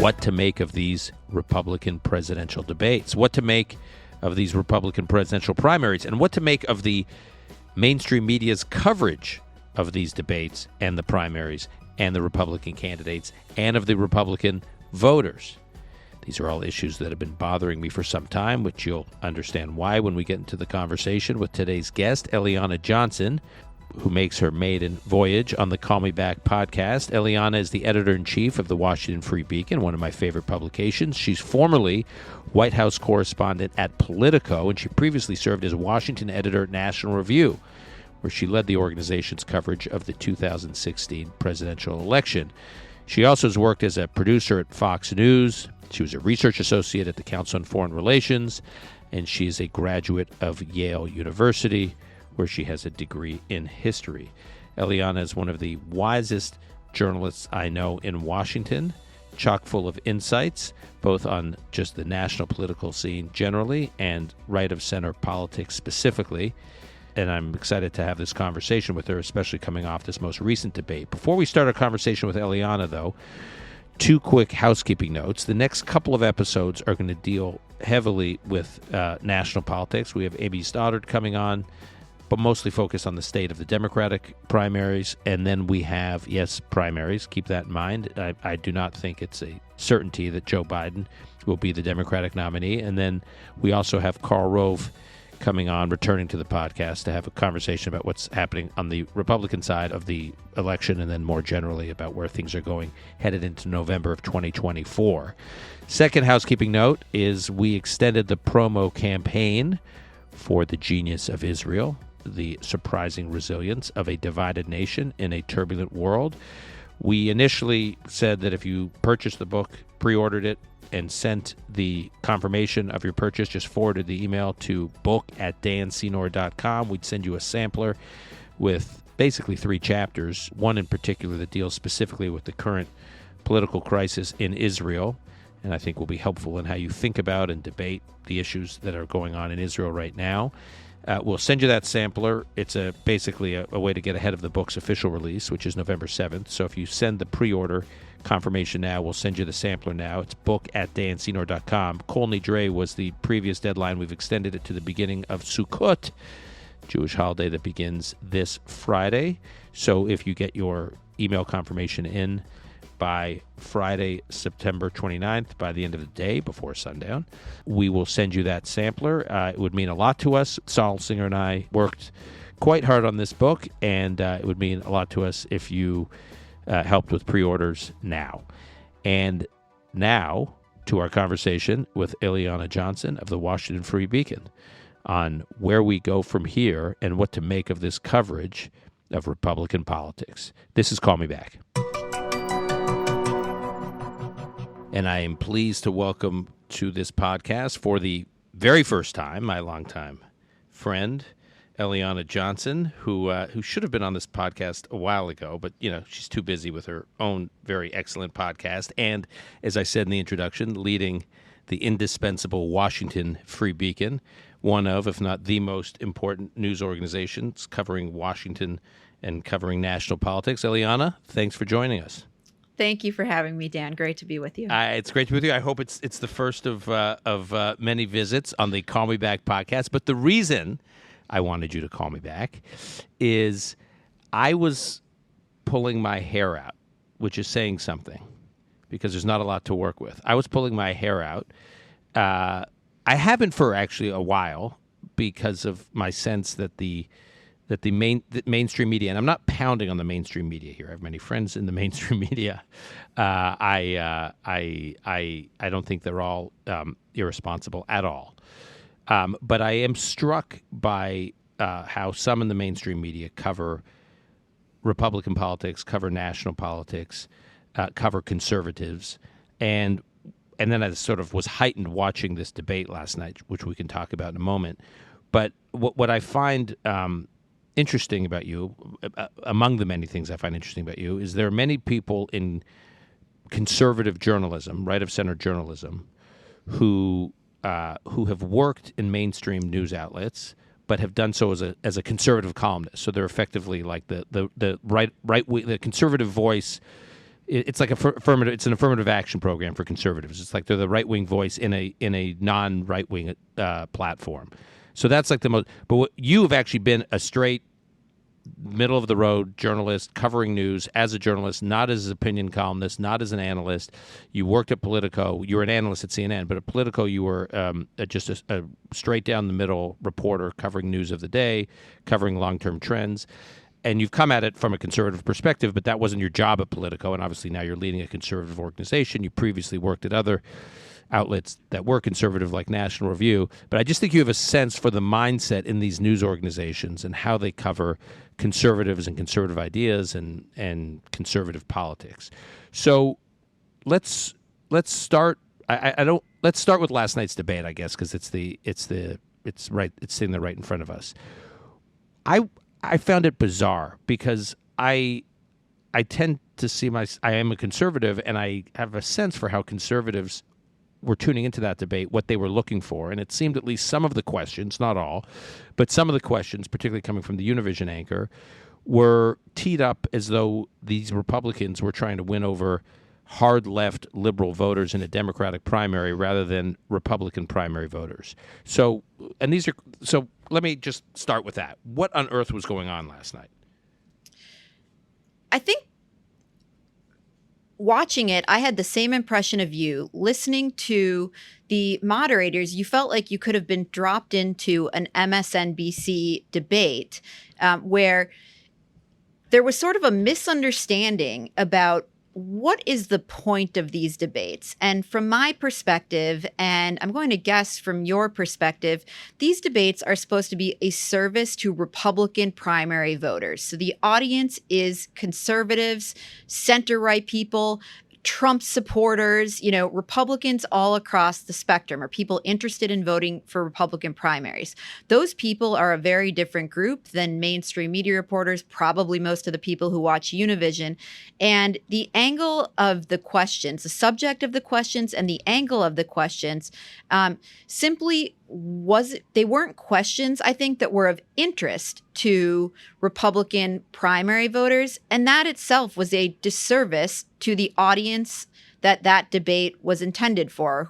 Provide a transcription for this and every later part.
what to make of these Republican presidential debates, what to make of these Republican presidential primaries, and what to make of the mainstream media's coverage of these debates and the primaries and the Republican candidates and of the Republican voters. These are all issues that have been bothering me for some time, which you'll understand why when we get into the conversation with today's guest, Eliana Johnson, who makes her maiden voyage on the Call Me Back podcast. Eliana is the editor-in-chief of the Washington Free Beacon, one of my favorite publications. She's formerly White House correspondent at Politico, and she previously served as Washington editor at National Review, where she led the organization's coverage of the 2016 presidential election. She also has worked as a producer at Fox News. She was a research associate at the Council on Foreign Relations, and she is a graduate of Yale University, where she has a degree in history. Eliana is one of the wisest journalists I know in Washington, chock full of insights, both on just the national political scene generally and right-of-center politics specifically. And I'm excited to have this conversation with her, especially coming off this most recent debate. Before we start our conversation with Eliana, though, two quick housekeeping notes. The next couple of episodes are going to deal heavily with national politics. We have Amy Stoddard coming on, but mostly focused on the state of the Democratic primaries. And then we have, yes, primaries. Keep that in mind. I do not think it's a certainty that Joe Biden will be the Democratic nominee. And then we also have Karl Rove coming on, returning to the podcast to have a conversation about what's happening on the Republican side of the election, and then more generally about where things are going headed into November of 2024. Second housekeeping note is we extended the promo campaign for The Genius of Israel, the surprising resilience of a divided nation in a turbulent world. We initially said that if you purchased the book, pre-ordered it, and sent the confirmation of your purchase, just forwarded the email to book@dansenor.com. We'd send you a sampler with basically 3 chapters, one in particular that deals specifically with the current political crisis in Israel, and I think will be helpful in how you think about and debate the issues that are going on in Israel right now. We'll send you that sampler. It's basically a way to get ahead of the book's official release, which is November 7th. So if you send the pre-order confirmation now, we'll send you the sampler now. It's book@dansenor.com. Kol Nidre was the previous deadline. We've extended it to the beginning of Sukkot, Jewish holiday that begins this Friday. So if you get your email confirmation in by Friday, September 29th, by the end of the day, before sundown, we will send you that sampler. It would mean a lot to us. Saul Singer and I worked quite hard on this book, and it would mean a lot to us if you helped with pre-orders now. And now to our conversation with Eliana Johnson of the Washington Free Beacon on where we go from here and what to make of this coverage of Republican politics. This is Call Me Back. And I am pleased to welcome to this podcast for the very first time my longtime friend, Eliana Johnson, who should have been on this podcast a while ago, but she's too busy with her own very excellent podcast. And as I said in the introduction, leading the indispensable Washington Free Beacon, one of, if not the most important news organizations covering Washington and covering national politics. Eliana, thanks for joining us. Thank you for having me, Dan. Great to be with you. It's great to be with you. I hope it's the first of many visits on the Call Me Back podcast. But the reason I wanted you to call me back is I was pulling my hair out, which is saying something because there's not a lot to work with. I was pulling my hair out. I haven't for actually a while because of my sense that the mainstream media, and I'm not pounding on the mainstream media here. I have many friends in the mainstream media. I don't think they're all irresponsible at all. But I am struck by how some in the mainstream media cover Republican politics, cover national politics, cover conservatives, and then I sort of was heightened watching this debate last night, which we can talk about in a moment. But what I find interesting about you, among the many things I find interesting about you, is there are many people in conservative journalism, right-of-center journalism, who have worked in mainstream news outlets, but have done so as a conservative columnist. So they're effectively like the right the conservative voice it's like affirmative. It's an affirmative action program for conservatives. It's like they're the right wing voice in a non right wing platform. So that's like the most. But you have actually been a straight middle of the road journalist covering news as a journalist, not as an opinion columnist, not as an analyst. You worked at Politico. You were an analyst at CNN, but at Politico you were just a straight down the middle reporter covering news of the day, covering long-term trends. And you've come at it from a conservative perspective, but that wasn't your job at Politico. And obviously now you're leading a conservative organization. You previously worked at other outlets that were conservative like National Review. But I just think you have a sense for the mindset in these news organizations and how they cover conservatives and conservative ideas and conservative politics. So let's start. Let's start with last night's debate, I guess, because it's sitting there right in front of us. I found it bizarre because I tend to see I am a conservative, and I have a sense for how conservatives were tuning into that debate, what they were looking for. And it seemed at least some of the questions, not all, but some of the questions, particularly coming from the Univision anchor, were teed up as though these Republicans were trying to win over hard left liberal voters in a Democratic primary rather than Republican primary voters. So let me just start with that. What on earth was going on last night? I think watching it, I had the same impression of you. Listening to the moderators, you felt like you could have been dropped into an MSNBC debate where there was sort of a misunderstanding about what is the point of these debates? And from my perspective, and I'm going to guess from your perspective, these debates are supposed to be a service to Republican primary voters. So the audience is conservatives, center-right people, Trump supporters, Republicans all across the spectrum, or people interested in voting for Republican primaries. Those people are a very different group than mainstream media reporters, probably most of the people who watch Univision. And the angle of the questions, the subject of the questions and the angle of the questions they weren't questions, I think, that were of interest to Republican primary voters. And that itself was a disservice to the audience that debate was intended for,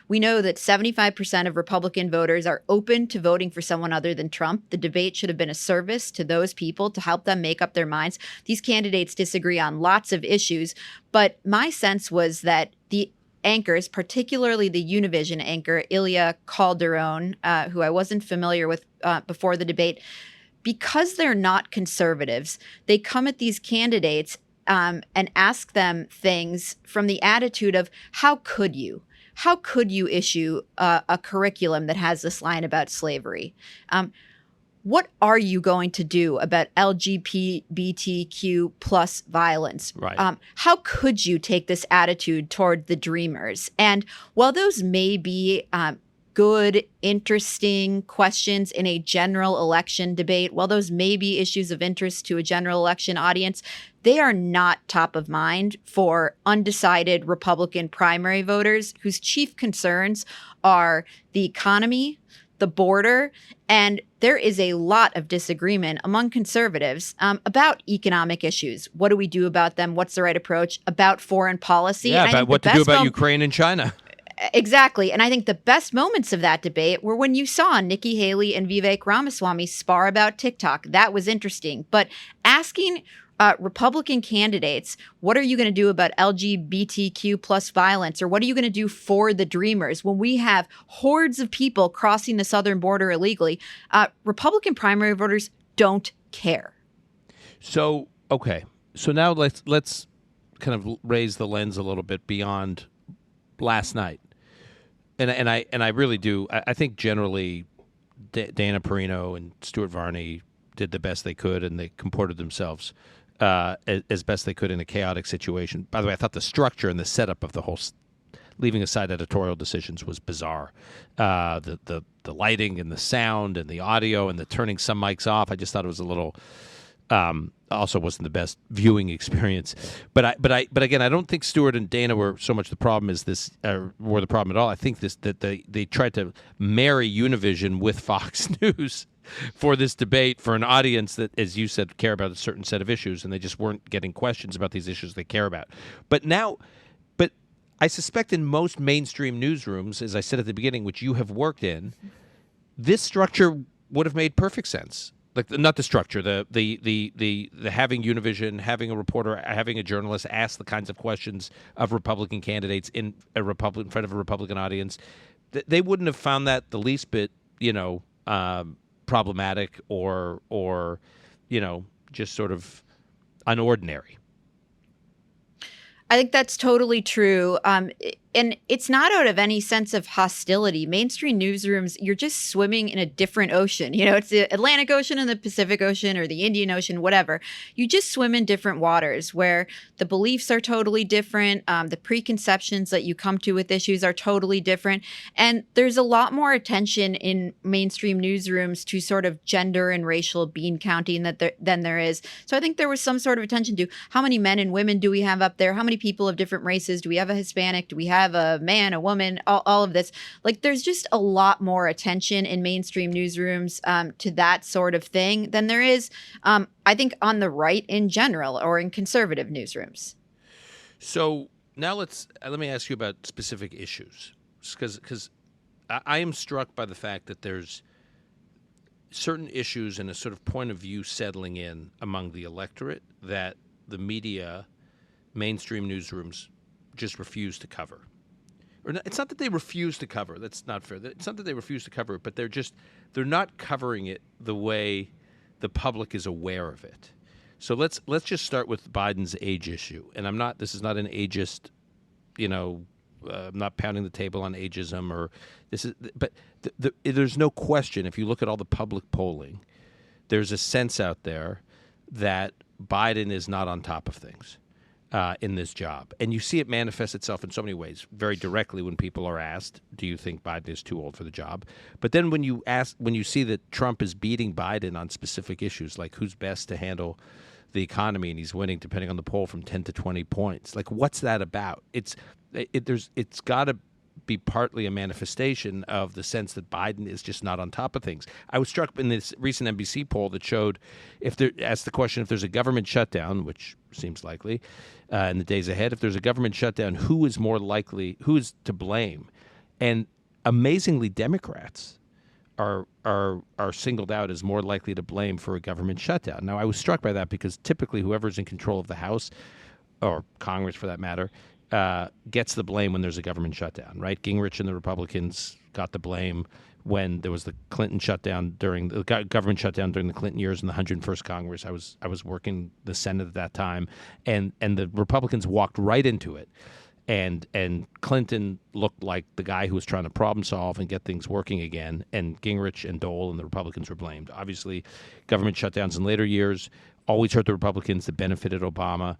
we know that 75% of Republican voters are open to voting for someone other than Trump. The debate should have been a service to those people to help them make up their minds. These candidates disagree on lots of issues, but my sense was that the anchors, particularly the Univision anchor, Ilia Calderon, who I wasn't familiar with before the debate, because they're not conservatives, they come at these candidates and ask them things from the attitude of, how could you? How could you issue a curriculum that has this line about slavery? What are you going to do about LGBTQ plus violence? Right. How could you take this attitude toward the Dreamers? And while those may be good, interesting questions in a general election debate, while those may be issues of interest to a general election audience, they are not top of mind for undecided Republican primary voters whose chief concerns are the economy, the border, and there is a lot of disagreement among conservatives about economic issues. What do we do about them? What's the right approach? About foreign policy. Yeah, about what to do about Ukraine and China. Exactly. And I think the best moments of that debate were when you saw Nikki Haley and Vivek Ramaswamy spar about TikTok. That was interesting. But asking Republican candidates, what are you going to do about LGBTQ plus violence? Or what are you going to do for the Dreamers when we have hordes of people crossing the southern border illegally? Republican primary voters don't care. So, okay. So now let's kind of raise the lens a little bit beyond last night. And I really do. I think generally Dana Perino and Stuart Varney did the best they could, and they comported themselves as best they could in a chaotic situation. By the way, I thought the structure and the setup of the whole, leaving aside editorial decisions, was bizarre. The lighting and the sound and the audio and the turning some mics off, I just thought it was a little. Also wasn't the best viewing experience, but again, I don't think Stewart and Dana were so much the problem as this were the problem at all. I think that they tried to marry Univision with Fox News for this debate for an audience that, as you said, care about a certain set of issues, and they just weren't getting questions about these issues they care about. But I suspect in most mainstream newsrooms, as I said at the beginning, which you have worked in, this structure would have made perfect sense. Like, not the structure, the having Univision, having a reporter, having a journalist ask the kinds of questions of Republican candidates in front of a Republican audience. They wouldn't have found that the least bit, problematic or just sort of unordinary. I think that's totally true. And it's not out of any sense of hostility. Mainstream newsrooms, you're just swimming in a different ocean. It's the Atlantic Ocean and the Pacific Ocean or the Indian Ocean, whatever. You just swim in different waters where the beliefs are totally different. The preconceptions that you come to with issues are totally different. And there's a lot more attention in mainstream newsrooms to sort of gender and racial bean counting than there is. So I think there was some sort of attention to how many men and women do we have up there? How many people of different races? Do we have a Hispanic? Do we have a man, a woman, all of this? Like, there's just a lot more attention in mainstream newsrooms to that sort of thing than there is, I think, on the right in general or in conservative newsrooms. So now let me ask you about specific issues, because I am struck by the fact that there's certain issues and a sort of point of view settling in among the electorate that the media, mainstream newsrooms, just refuse to cover. Or not, it's not that they refuse to cover. That's not fair. It's not that they refuse to cover it, but they're not covering it the way the public is aware of it. So let's just start with Biden's age issue. And this is not an ageist, I'm not pounding the table on ageism but there's no question. If you look at all the public polling, there's a sense out there that Biden is not on top of things in this job. And you see it manifest itself in so many ways, very directly when people are asked, do you think Biden is too old for the job? But then when you see that Trump is beating Biden on specific issues, like who's best to handle the economy, and he's winning, depending on the poll, from 10 to 20 points. Like, what's that about? It's got to be partly a manifestation of the sense that Biden is just not on top of things. I was struck in this recent NBC poll that showed, asked the question, if there's a government shutdown, which seems likely in the days ahead, if there's a government shutdown, who is to blame? And amazingly, Democrats are singled out as more likely to blame for a government shutdown. Now, I was struck by that because typically whoever's in control of the House, or Congress for that matter, gets the blame when there's a government shutdown, right? Gingrich and the Republicans got the blame when there was the Clinton shutdown government shutdown during the Clinton years in the 101st Congress. I was working the Senate at that time, and the Republicans walked right into it. And Clinton looked like the guy who was trying to problem solve and get things working again. And Gingrich and Dole and the Republicans were blamed. Obviously, government shutdowns in later years always hurt the Republicans that benefited Obama.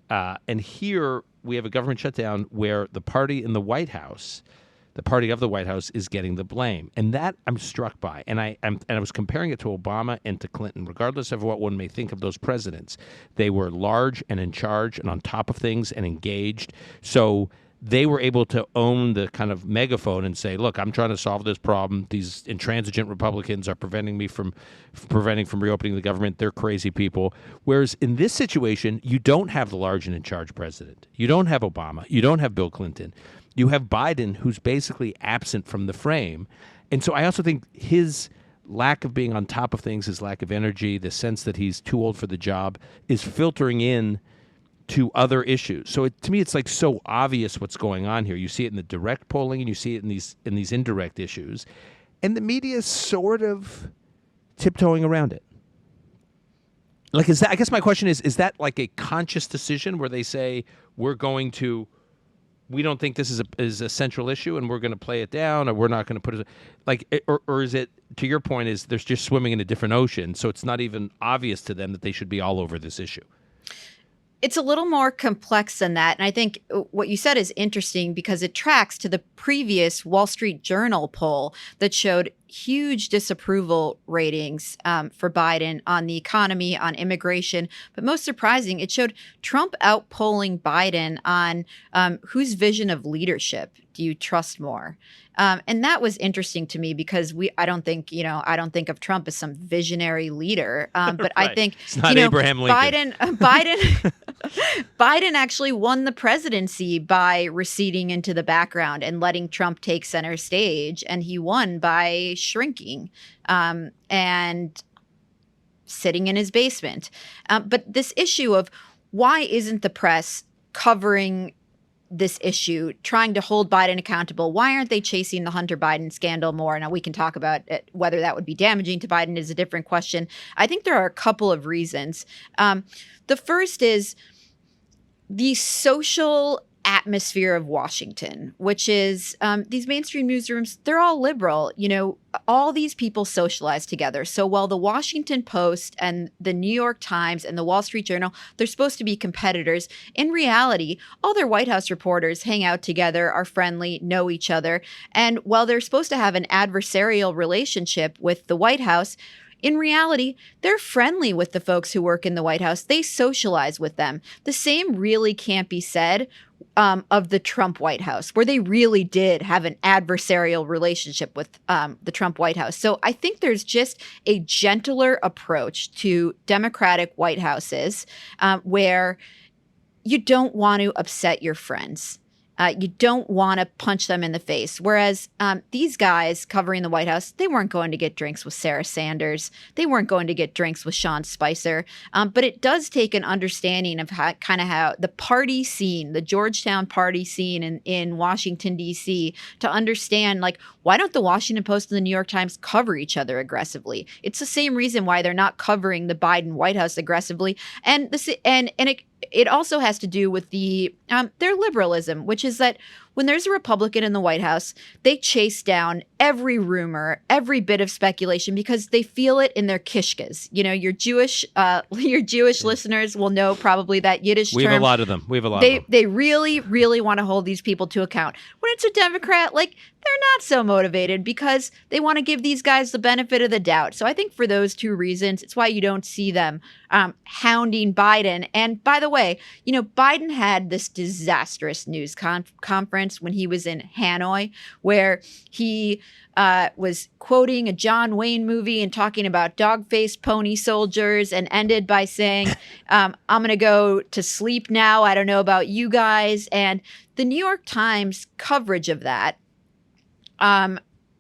And here we have a government shutdown where the party of the White House is getting the blame. And that I'm struck by. And I was comparing it to Obama and to Clinton. Regardless of what one may think of those presidents, they were large and in charge and on top of things and engaged. So they were able to own the kind of megaphone and say, look, I'm trying to solve this problem. These intransigent Republicans are preventing from reopening the government. They're crazy people. Whereas in this situation, you don't have the large and in charge president. You don't have Obama. You don't have Bill Clinton. You have Biden, who's basically absent from the frame. And so I also think his lack of being on top of things, his lack of energy, the sense that he's too old for the job is filtering in to other issues. So to me, it's like so obvious what's going on here. You see it in the direct polling, and you see it in these indirect issues, and the media is sort of tiptoeing around it. Like, is that? I guess my question is that like a conscious decision where they say we don't think this is a central issue, and we're going to play it down, or we're not going to put it like, or is it, to your point, is they're just swimming in a different ocean, so it's not even obvious to them that they should be all over this issue? It's a little more complex than that. And I think what you said is interesting because it tracks to the previous Wall Street Journal poll that showed huge disapproval ratings for Biden on the economy, on immigration. But most surprising, it showed Trump outpolling Biden on whose vision of leadership do you trust more? And that was interesting to me because I don't think of Trump as some visionary leader. But Right. I think it's not Abraham Lincoln. Biden actually won the presidency by receding into the background and letting Trump take center stage. And he won by shrinking and sitting in his basement. But this issue of why isn't the press covering this issue, trying to hold Biden accountable? Why aren't they chasing the Hunter Biden scandal more? Now, we can talk about whether that would be damaging to Biden is a different question. I think there are a couple of reasons. The first is the social atmosphere of Washington, which is these mainstream newsrooms, they're all liberal. All these people socialize together. So while the Washington Post and the New York Times and the Wall Street Journal, they're supposed to be competitors, in reality, all their White House reporters hang out together, are friendly, know each other. And while they're supposed to have an adversarial relationship with the White House, in reality, they're friendly with the folks who work in the White House. They socialize with them. The same really can't be said of the Trump White House, where they really did have an adversarial relationship with the Trump White House. So I think there's just a gentler approach to Democratic White Houses where you don't want to upset your friends. You don't want to punch them in the face. Whereas these guys covering the White House, they weren't going to get drinks with Sarah Sanders. They weren't going to get drinks with Sean Spicer. But it does take an understanding of how the party scene, the Georgetown party scene in Washington, D.C., to understand, why don't the Washington Post and the New York Times cover each other aggressively? It's the same reason why they're not covering the Biden White House aggressively. And it also has to do with their liberalism, which is that when there's a Republican in the White House, they chase down every rumor, every bit of speculation, because they feel it in their kishkas. Your Jewish listeners will know probably that Yiddish term. We have a lot of them. They really, really want to hold these people to account. When it's a Democrat, they're not so motivated because they want to give these guys the benefit of the doubt. So I think for those two reasons, it's why you don't see them hounding Biden. And by the way, Biden had this disastrous news conference when he was in Hanoi, where he was quoting a John Wayne movie and talking about dog-faced pony soldiers, and ended by saying, I'm going to go to sleep now. I don't know about you guys. And the New York Times coverage of that, I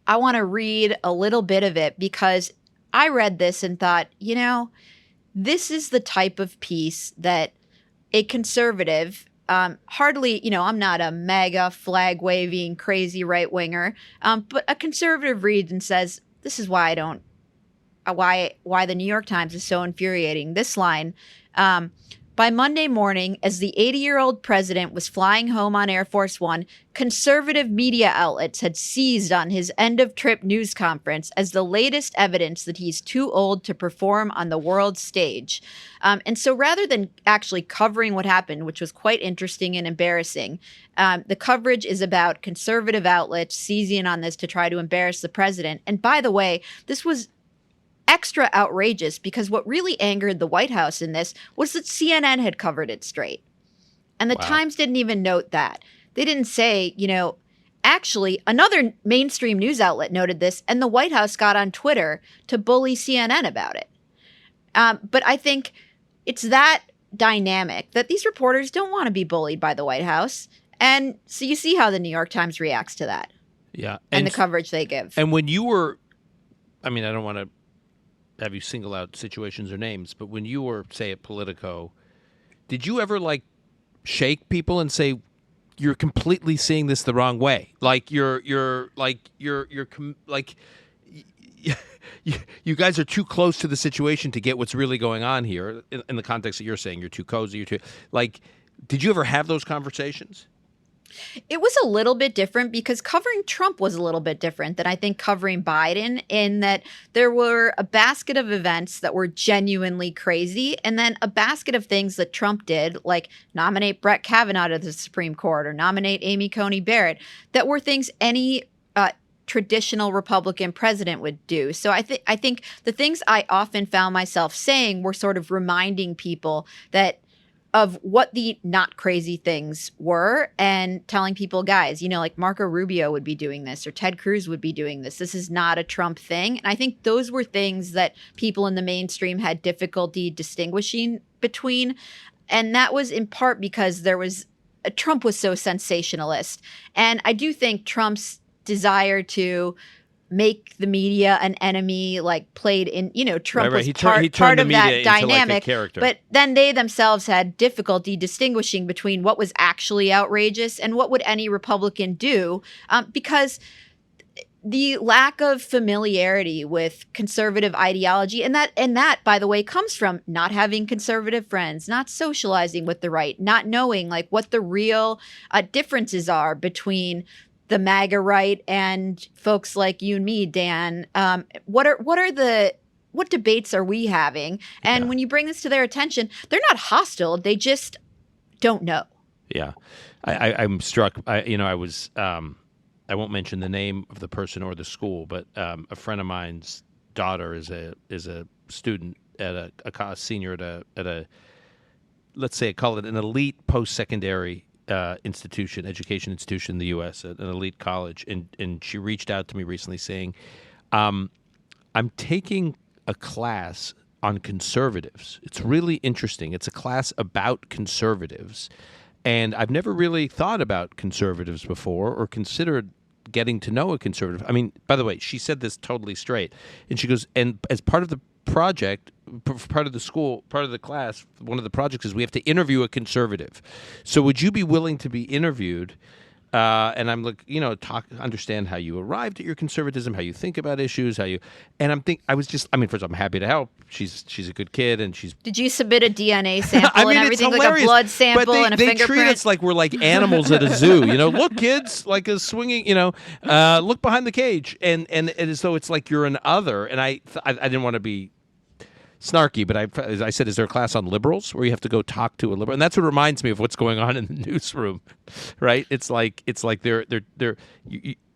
want to read a little bit of it because I read this and thought, this is the type of piece that a conservative, hardly, I'm not a mega flag waving crazy right winger, but a conservative reads and says, this is why why the New York Times is so infuriating. This line, by Monday morning, as the 80-year-old president was flying home on Air Force One, conservative media outlets had seized on his end-of-trip news conference as the latest evidence that he's too old to perform on the world stage. And so rather than actually covering what happened, which was quite interesting and embarrassing, the coverage is about conservative outlets seizing on this to try to embarrass the president. And by the way, this was extra outrageous because what really angered the White House in this was that CNN had covered it straight. And the Times didn't even note that. They didn't say, actually, another mainstream news outlet noted this, and the White House got on Twitter to bully CNN about it. But I think it's that dynamic that these reporters don't want to be bullied by the White House. And so you see how the New York Times reacts to that. Yeah. And the coverage they give. And when you were, I don't want to have you single out situations or names, but when you were, say, at Politico, did you ever shake people and say, you're completely seeing this the wrong way? You guys are too close to the situation to get what's really going on here in the context that you're saying you're too cozy, did you ever have those conversations? It was a little bit different because covering Trump was a little bit different than I think covering Biden, in that there were a basket of events that were genuinely crazy, and then a basket of things that Trump did, like nominate Brett Kavanaugh to the Supreme Court or nominate Amy Coney Barrett, that were things any traditional Republican president would do. So I think the things I often found myself saying were sort of reminding people that of what the not crazy things were, and telling people, guys, like Marco Rubio would be doing this, or Ted Cruz would be doing this. This is not a Trump thing. And I think those were things that people in the mainstream had difficulty distinguishing between. And that was in part because Trump was so sensationalist. And I do think Trump's desire to make the media an enemy played in, Trump was part of that dynamic, but then they themselves had difficulty distinguishing between what was actually outrageous and what would any Republican do, because the lack of familiarity with conservative ideology, and that, by the way, comes from not having conservative friends, not socializing with the right, not knowing what the real differences are between the MAGA right and folks like you and me, Dan. What debates are we having? And when you bring this to their attention, they're not hostile. They just don't know. Yeah, I'm struck. I won't mention the name of the person or the school, but a friend of mine's daughter is a student at a senior at a let's say call it an elite post-secondary education institution in the U.S., an elite college, and she reached out to me recently saying, "I'm taking a class on conservatives. It's really interesting. It's a class about conservatives, and I've never really thought about conservatives before or considered getting to know a conservative." I mean, by the way, she said this totally straight, and she goes, "And as part of the project, part of the school, part of the class, one of the projects is we have to interview a conservative. So would you be willing to be interviewed?" And I'm like, understand how you arrived at your conservatism, how you think about issues, first of all, I'm happy to help. She's a good kid, and she's. Did you submit a DNA sample and everything, like a blood sample and a fingerprint? They treat us like we're like animals at a zoo. Look, kids, like a swinging. Look behind the cage, and as though it's like you're an other. And I didn't want to be snarky, but I said, is there a class on liberals where you have to go talk to a liberal? And that's what reminds me of what's going on in the newsroom, right? It's like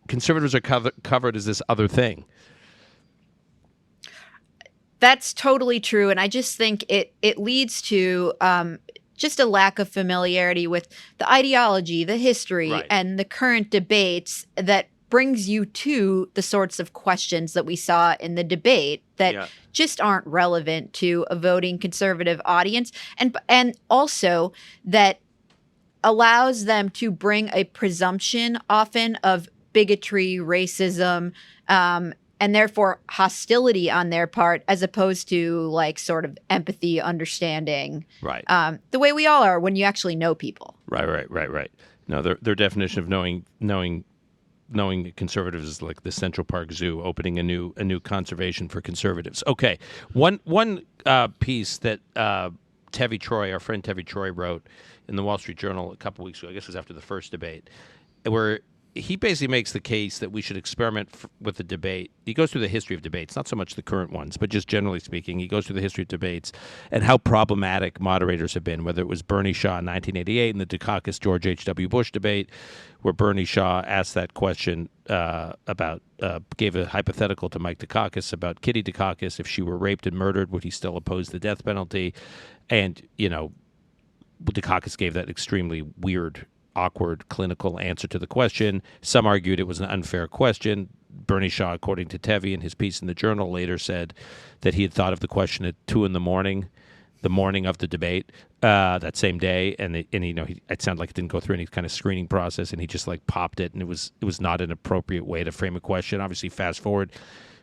conservatives are covered as this other thing. That's totally true, and I just think it leads to just a lack of familiarity with the ideology, the history, right, and the current debates that brings you to the sorts of questions that we saw in the debate that just aren't relevant to a voting conservative audience, and also that allows them to bring a presumption often of bigotry, racism, and therefore hostility on their part, as opposed to sort of empathy, understanding, right? The way we all are when you actually know people. Right. No, their definition of knowing conservatives is like the Central Park Zoo opening a new conservation for conservatives. Okay, one piece that Tevi Troy, our friend Tevi Troy, wrote in the Wall Street Journal a couple weeks ago, I guess it was after the first debate, where he basically makes the case that we should experiment with the debate. He goes through the history of debates, not so much the current ones, but just generally speaking, he goes through the history of debates and how problematic moderators have been, whether it was Bernie Shaw in 1988 in the Dukakis George H.W. Bush debate, where Bernie Shaw asked that question gave a hypothetical to Mike Dukakis about Kitty Dukakis. If she were raped and murdered, would he still oppose the death penalty? And, Dukakis gave that extremely weird, awkward clinical answer to the question. Some argued it was an unfair question. Bernie Shaw, according to Tevi in his piece in the Journal, later said that he had thought of the question at 2 a.m, the morning of the debate, that same day, and it sounded like it didn't go through any kind of screening process, and he just popped it, and it was not an appropriate way to frame a question. Obviously, fast forward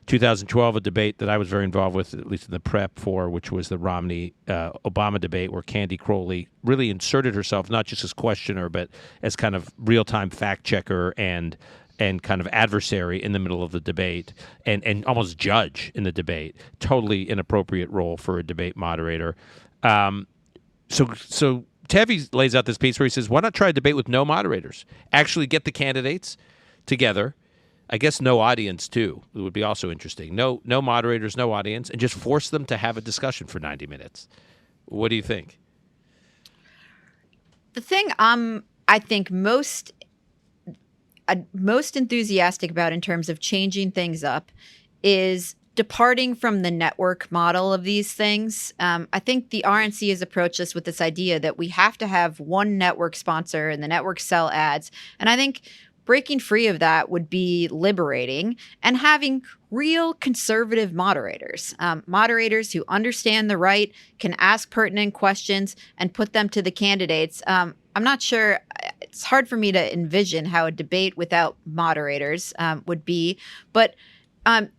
2012, a debate that I was very involved with, at least in the prep for, which was the Romney-Obama debate, where Candy Crowley really inserted herself not just as questioner, but as kind of real-time fact-checker and kind of adversary in the middle of the debate and almost judge in the debate. Totally inappropriate role for a debate moderator. So Tevi lays out this piece where he says, why not try a debate with no moderators? Actually get the candidates together. I guess no audience, too. It would be also interesting. No moderators, no audience, and just force them to have a discussion for 90 minutes. What do you think? The thing I think most I'm most enthusiastic about in terms of changing things up is departing from the network model of these things. I think the RNC has approached this with this idea that we have to have one network sponsor and the network sell ads. And I think breaking free of that would be liberating, and having real conservative moderators, moderators who understand the right, can ask pertinent questions and put them to the candidates. I'm not sure. It's hard for me to envision how a debate without moderators would be, but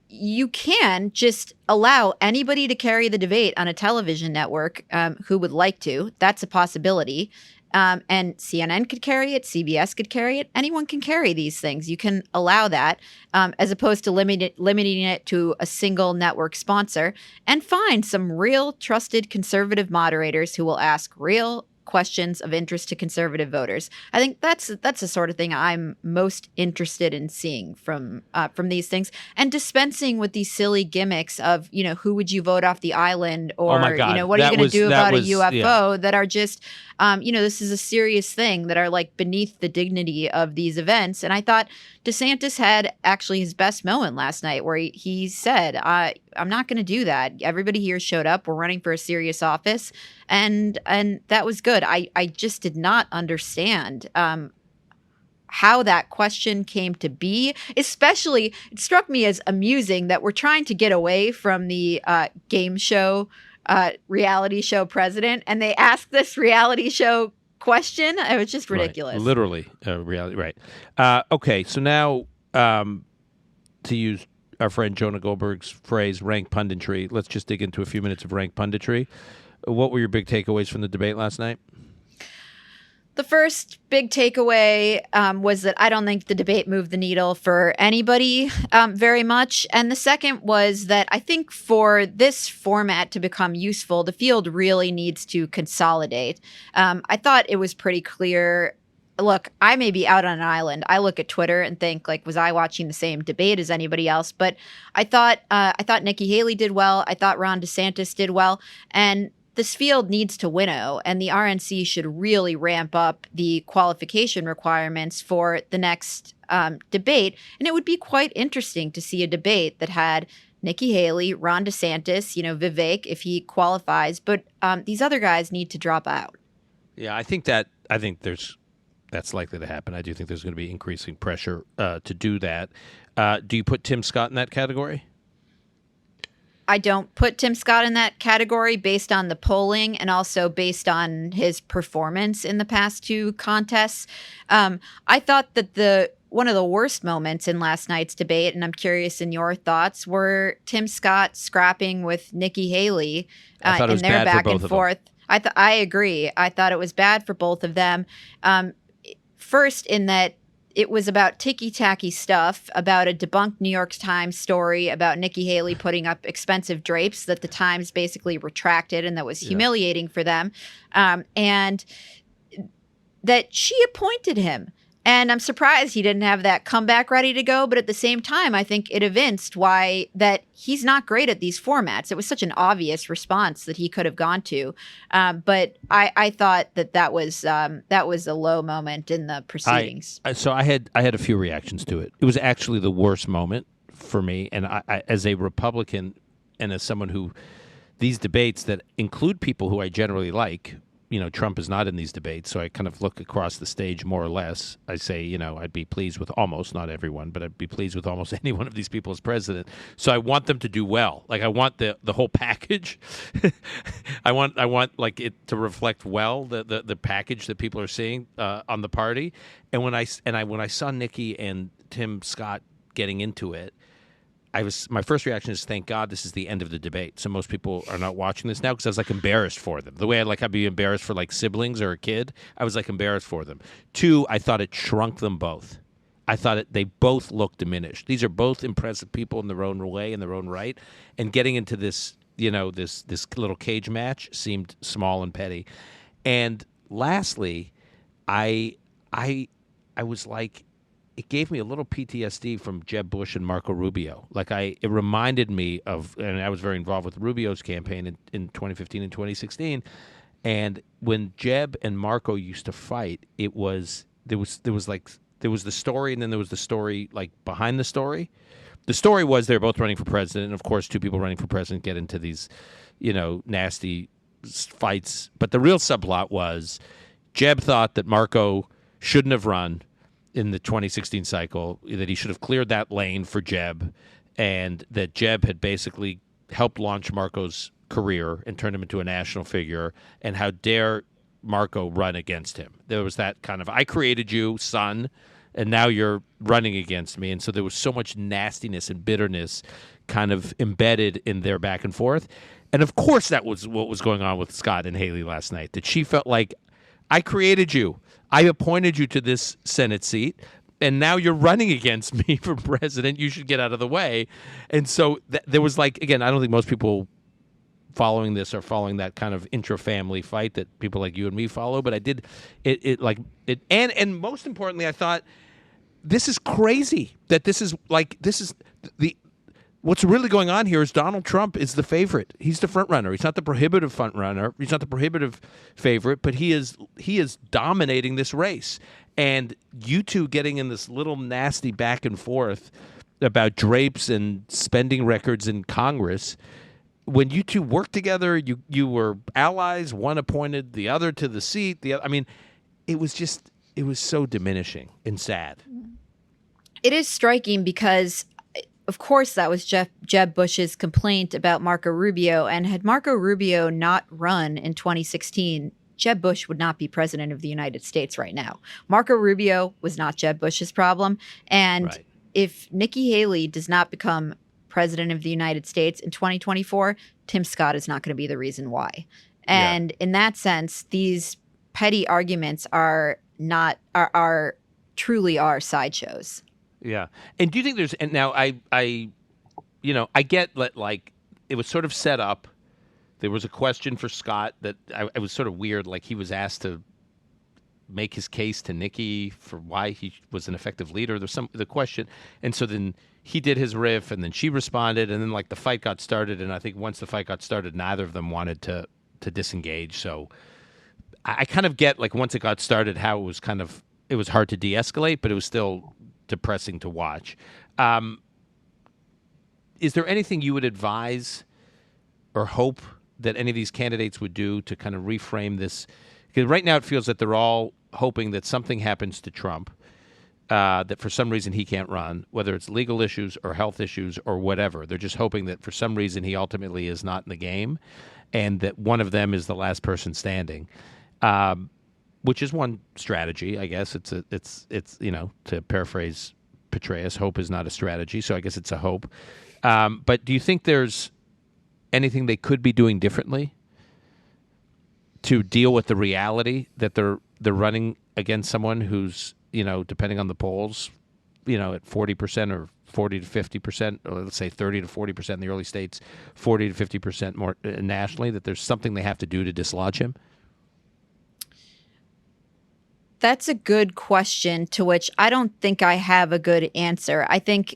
you can just allow anybody to carry the debate on a television network who would like to. That's a possibility. And CNN could carry it. CBS could carry it. Anyone can carry these things. You can allow that as opposed to limiting it to a single network sponsor, and find some real trusted conservative moderators who will ask real questions of interest to conservative voters. I think that's the sort of thing I'm most interested in seeing from these things, and dispensing with these silly gimmicks of, who would you vote off the island, or Oh my God. what are you going to do about a UFO, yeah. that are just this is a serious thing, that are like beneath the dignity of these events. And I thought DeSantis had actually his best moment last night, where he said, I'm not going to do that. Everybody here showed up. We're running for a serious office. And that was good. I just did not understand how that question came to be. Especially, it struck me as amusing that we're trying to get away from the game show, reality show president, and they asked this reality show question. It was just ridiculous. Right. Literally, reality. Right. Okay. So now, to use our friend Jonah Goldberg's phrase, rank punditry, let's just dig into a few minutes of rank punditry. What were your big takeaways from the debate last night? The first big takeaway was that I don't think the debate moved the needle for anybody very much. And the second was that I think for this format to become useful, the field really needs to consolidate. I thought it was pretty clear. Look, I may be out on an island. I look at Twitter and think, like, was I watching the same debate as anybody else? But I thought Nikki Haley did well. I thought Ron DeSantis did well. And this field needs to winnow, and the RNC should really ramp up the qualification requirements for the next debate. And it would be quite interesting to see a debate that had Nikki Haley, Ron DeSantis, Vivek, if he qualifies. But these other guys need to drop out. Yeah, I think that's likely to happen. I do think there's going to be increasing pressure to do that. Do you put Tim Scott in that category? I don't put Tim Scott in that category based on the polling and also based on his performance in the past two contests. I thought that one of the worst moments in last night's debate, and I'm curious in your thoughts, were Tim Scott scrapping with Nikki Haley in their back and forth. I agree. I thought it was bad for both of them. First, in that it was about ticky-tacky stuff, about a debunked New York Times story about Nikki Haley putting up expensive drapes that the Times basically retracted, and that was humiliating for them, and that she appointed him. And I'm surprised he didn't have that comeback ready to go. But at the same time, I think it evinced that he's not great at these formats. It was such an obvious response that he could have gone to. But I thought that was a low moment in the proceedings. So I had a few reactions to it. It was actually the worst moment for me. And I as a Republican and as someone who these debates that include people who I generally like, Trump is not in these debates, so I kind of look across the stage more or less. I say, I'd be pleased with almost, not everyone, but I'd be pleased with almost any one of these people as president. So I want them to do well. Like, I want the whole package. I want like it to reflect well the package that people are seeing on the party. And when I saw Nikki and Tim Scott getting into it, my first reaction is, thank God this is the end of the debate. So most people are not watching this now, because I was embarrassed for them. The way I'd be embarrassed for siblings or a kid, I was embarrassed for them. Two, I thought it shrunk them both. I thought they both looked diminished. These are both impressive people in their own way, in their own right, and getting into this, this little cage match seemed small and petty. And lastly, I was like, it gave me a little PTSD from Jeb Bush and Marco Rubio. It reminded me of, and I was very involved with Rubio's campaign in 2015 and 2016. And when Jeb and Marco used to fight, there was there was the story, and then there was the story like behind the story. The story was they're both running for president, and of course, two people running for president get into these, nasty fights. But the real subplot was Jeb thought that Marco shouldn't have run in the 2016 cycle, that he should have cleared that lane for Jeb, and that Jeb had basically helped launch Marco's career and turned him into a national figure, and how dare Marco run against him. There was that kind of, I created you, son, and now you're running against me. And so there was so much nastiness and bitterness kind of embedded in their back and forth. And of course that was what was going on with Scott and Haley last night, that she felt like, I created you. I appointed you to this Senate seat, and now you're running against me for president. You should get out of the way. And so there was like, again, I don't think most people following this are following that kind of intra-family fight that people like you and me follow, but I did and most importantly, I thought, this is crazy that this is what's really going on here is Donald Trump is the favorite. He's the front runner. He's not the prohibitive front runner. He's not the prohibitive favorite, but he is dominating this race. And you two getting in this little nasty back and forth about drapes and spending records in Congress. When you two worked together, you were allies. One appointed the other to the seat. It was so diminishing and sad. It is striking because, of course, that was Jeb Bush's complaint about Marco Rubio. And had Marco Rubio not run in 2016, Jeb Bush would not be president of the United States right now. Marco Rubio was not Jeb Bush's problem. And right. If Nikki Haley does not become president of the United States in 2024, Tim Scott is not going to be the reason why. And in that sense, these petty arguments are truly sideshows. Yeah. And do you think there's, and now I get that, like, it was sort of set up. There was a question for Scott that I was sort of weird. Like, he was asked to make his case to Nikki for why he was an effective leader. There's the question. And so then he did his riff, and then she responded, and then like the fight got started. And I think once the fight got started, neither of them wanted to disengage. So I kind of get, like, once it got started, how it was hard to de-escalate, but it was still depressing to watch. Is there anything you would advise or hope that any of these candidates would do to kind of reframe this? Because right now it feels that they're all hoping that something happens to Trump, that for some reason he can't run, whether it's legal issues or health issues or whatever. They're just hoping that for some reason he ultimately is not in the game, and that one of them is the last person standing. Which is one strategy, I guess. It's to paraphrase Petraeus, hope is not a strategy. So I guess it's a hope. But do you think there's anything they could be doing differently to deal with the reality that they're running against someone who's, depending on the polls, at 40% or 40 to 50%, or let's say 30 to 40% in the early states, 40 to 50% more nationally, that there's something they have to do to dislodge him? That's a good question to which I don't think I have a good answer. I think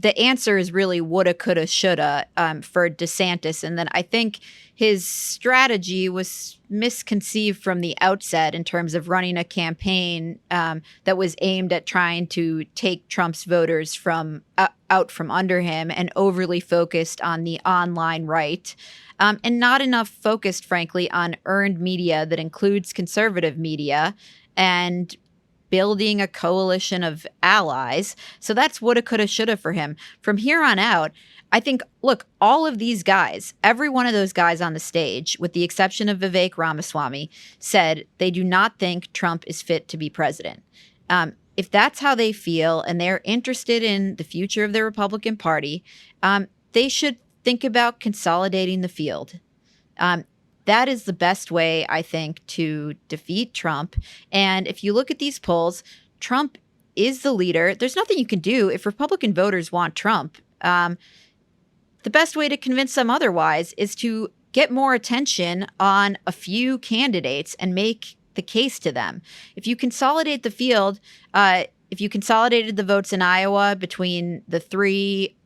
the answer is really woulda, coulda, shoulda for DeSantis. And then I think his strategy was misconceived from the outset in terms of running a campaign that was aimed at trying to take Trump's voters out from under him, and overly focused on the online right. And not enough focused, frankly, on earned media that includes conservative media and building a coalition of allies. So that's woulda, coulda, shoulda for him. From here on out, I think, look, all of these guys, every one of those guys on the stage, with the exception of Vivek Ramaswamy, said they do not think Trump is fit to be president. If that's how they feel and they're interested in the future of the Republican Party, they should think about consolidating the field. That is the best way, I think, to defeat Trump. And if you look at these polls, Trump is the leader. There's nothing you can do if Republican voters want Trump. The best way to convince them otherwise is to get more attention on a few candidates and make the case to them. If you consolidate the field, if you consolidated the votes in Iowa between the three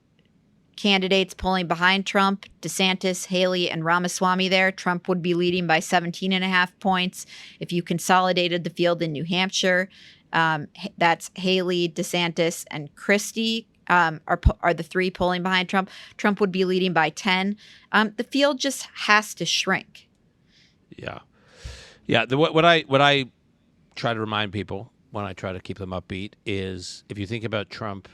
candidates polling behind Trump, DeSantis, Haley, and Ramaswamy there, Trump would be leading by 17.5 points. If you consolidated the field in New Hampshire, That's Haley, DeSantis, and Christie. Are the three polling behind Trump. Trump would be leading by 10. The field just has to shrink. Yeah. What I try to remind people when I try to keep them upbeat is if you think about Trump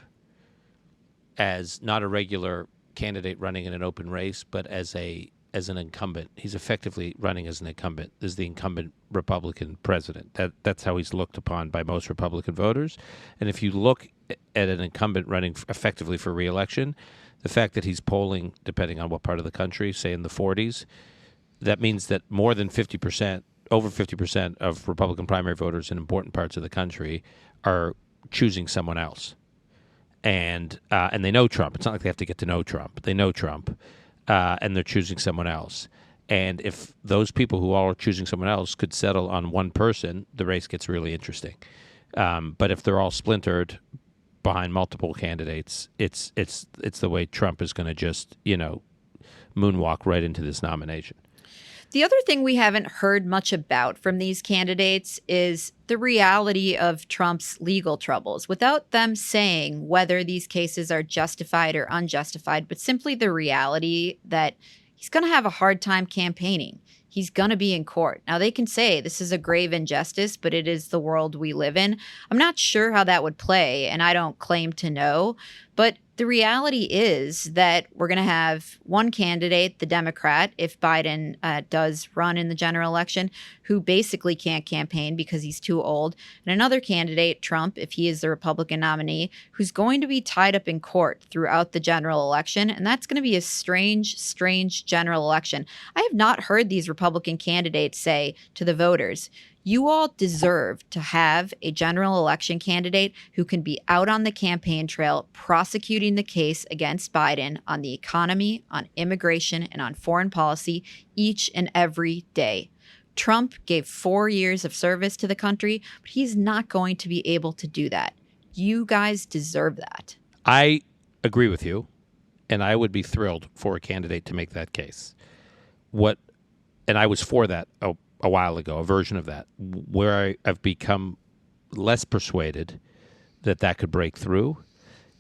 as not a regular candidate running in an open race, but as an incumbent, he's effectively running as an incumbent, as the incumbent Republican president. That's how he's looked upon by most Republican voters. And if you look at an incumbent running effectively for re-election, the fact that he's polling, depending on what part of the country, say in the 40s, that means that more than 50%, over 50% of Republican primary voters in important parts of the country are choosing someone else. And they know Trump. It's not like they have to get to know Trump. They know Trump, and they're choosing someone else. And if those people who all are choosing someone else could settle on one person, the race gets really interesting. But if they're all splintered behind multiple candidates, it's the way Trump is going to just, moonwalk right into this nomination. The other thing we haven't heard much about from these candidates is the reality of Trump's legal troubles, without them saying whether these cases are justified or unjustified, but simply the reality that he's going to have a hard time campaigning. He's going to be in court. Now, they can say this is a grave injustice, but it is the world we live in. I'm not sure how that would play, and I don't claim to know. But the reality is that we're going to have one candidate, the Democrat, if Biden does run in the general election, who basically can't campaign because he's too old, and another candidate, Trump, if he is the Republican nominee, who's going to be tied up in court throughout the general election. And that's going to be a strange, strange general election. I have not heard these Republican candidates say to the voters, you all deserve to have a general election candidate who can be out on the campaign trail prosecuting the case against Biden on the economy, on immigration, and on foreign policy each and every day. Trump gave 4 years of service to the country, but he's not going to be able to do that. You guys deserve that. I agree with you, and I would be thrilled for a candidate to make that case. And I was for that a while ago, a version of that, where I've become less persuaded that could break through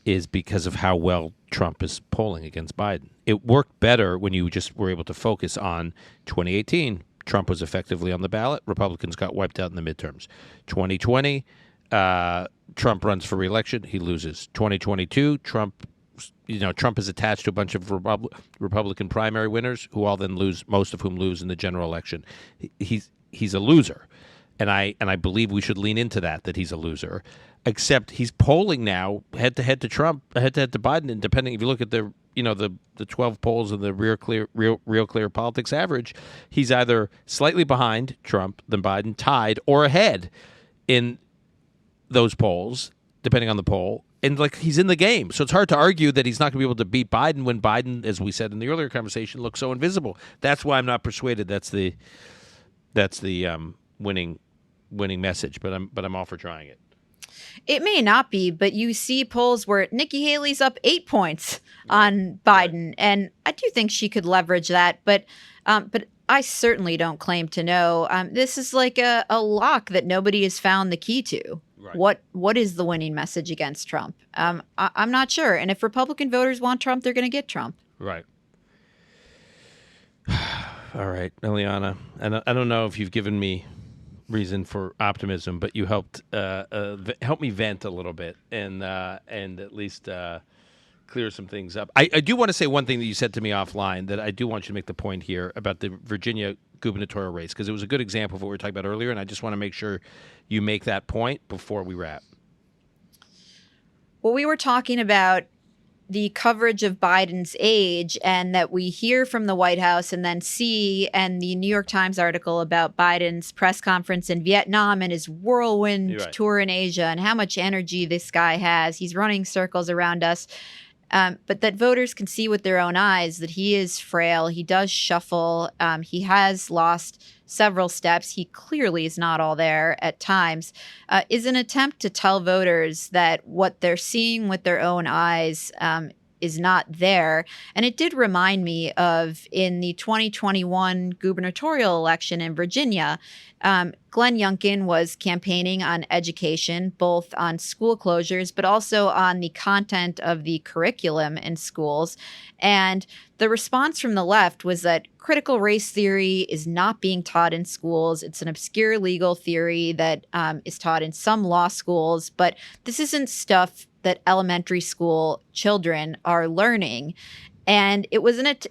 is because of how well Trump is polling against Biden. It worked better when you just were able to focus on 2018. Trump was effectively on the ballot. Republicans got wiped out in the midterms. 2020, Trump runs for re-election. He loses. 2022, Trump is attached to a bunch of Republican primary winners who all then lose, most of whom lose in the general election. He's a loser, and I believe we should lean into that he's a loser. Except he's polling now head to head to Trump, head to head to Biden, and depending if you look at the 12 polls and the real clear politics average, he's either slightly behind Trump than Biden, tied, or ahead in those polls, depending on the poll. And he's in the game. So it's hard to argue that he's not going to be able to beat Biden when Biden, as we said in the earlier conversation, looks so invisible. That's why I'm not persuaded that's the winning message, but I'm all for trying it. It may not be, but you see polls where Nikki Haley's up 8 points on Biden, right. And I do think she could leverage that, but I certainly don't claim to know. This is like a lock that nobody has found the key to. Right. What is the winning message against Trump? I'm not sure. And if Republican voters want Trump, they're going to get Trump. Right. All right, Eliana. And I don't know if you've given me reason for optimism, but you helped help me vent a little bit and at least clear some things up. I do want to say one thing that you said to me offline that I do want you to make the point here about the Virginia gubernatorial race, because it was a good example of what we were talking about earlier, and I just want to make sure you make that point before we wrap. Well, we were talking about the coverage of Biden's age and that we hear from the White House and then see, and the New York Times article about Biden's press conference in Vietnam and his whirlwind tour in Asia and how much energy this guy has. He's running circles around us. But that voters can see with their own eyes that he is frail. He does shuffle. He has lost several steps. He clearly is not all there at times, is an attempt to tell voters that what they're seeing with their own eyes not there. And it did remind me of in the 2021 gubernatorial election in Virginia, Glenn Youngkin was campaigning on education, both on school closures, but also on the content of the curriculum in schools. And the response from the left was that critical race theory is not being taught in schools. It's an obscure legal theory that is taught in some law schools, but this isn't stuff that elementary school children are learning. And it wasn't,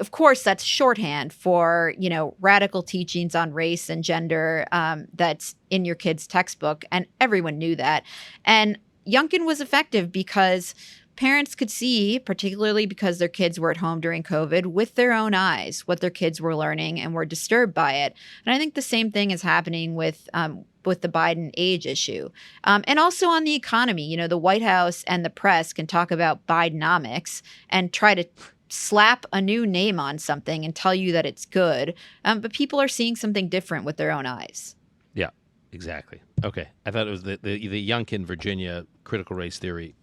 of course, that's shorthand for, radical teachings on race and gender that's in your kid's textbook. And everyone knew that. And Youngkin was effective because parents could see, particularly because their kids were at home during COVID, with their own eyes, what their kids were learning and were disturbed by it. And I think the same thing is happening with the Biden age issue. And also on the economy, the White House and the press can talk about Bidenomics and try to slap a new name on something and tell you that it's good. But people are seeing something different with their own eyes. Yeah, exactly. Okay. I thought it was the Youngkin, Virginia critical race theory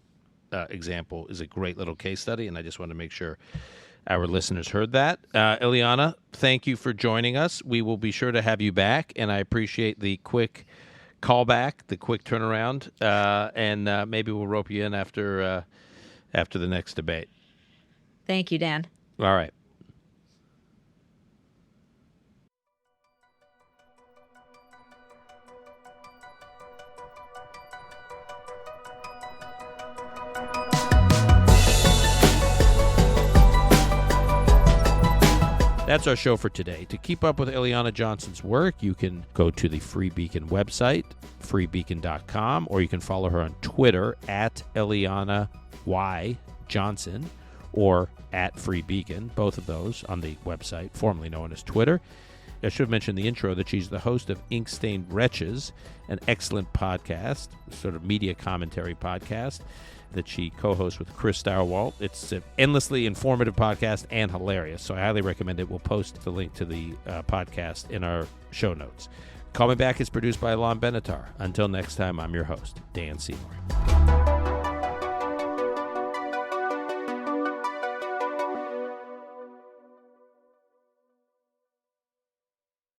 example is a great little case study, and I just want to make sure our listeners heard that. Eliana, thank you for joining us. We will be sure to have you back, and I appreciate the quick callback, the quick turnaround, and maybe we'll rope you in after the next debate. Thank you, Dan. All right. That's our show for today. To keep up with Eliana Johnson's work, you can go to the Free Beacon website, freebeacon.com, or you can follow her on Twitter at Eliana Y. Johnson or at Free Beacon, both of those on the website, formerly known as Twitter. I should have mentioned in the intro that she's the host of Stained Wretches, an excellent podcast, sort of media commentary podcast that she co-hosts with Chris Starwalt. It's an endlessly informative podcast and hilarious, so I highly recommend it. We'll post the link to the podcast in our show notes. Call Me Back is produced by Alon Benatar. Until next time, I'm your host, Dan Seymour.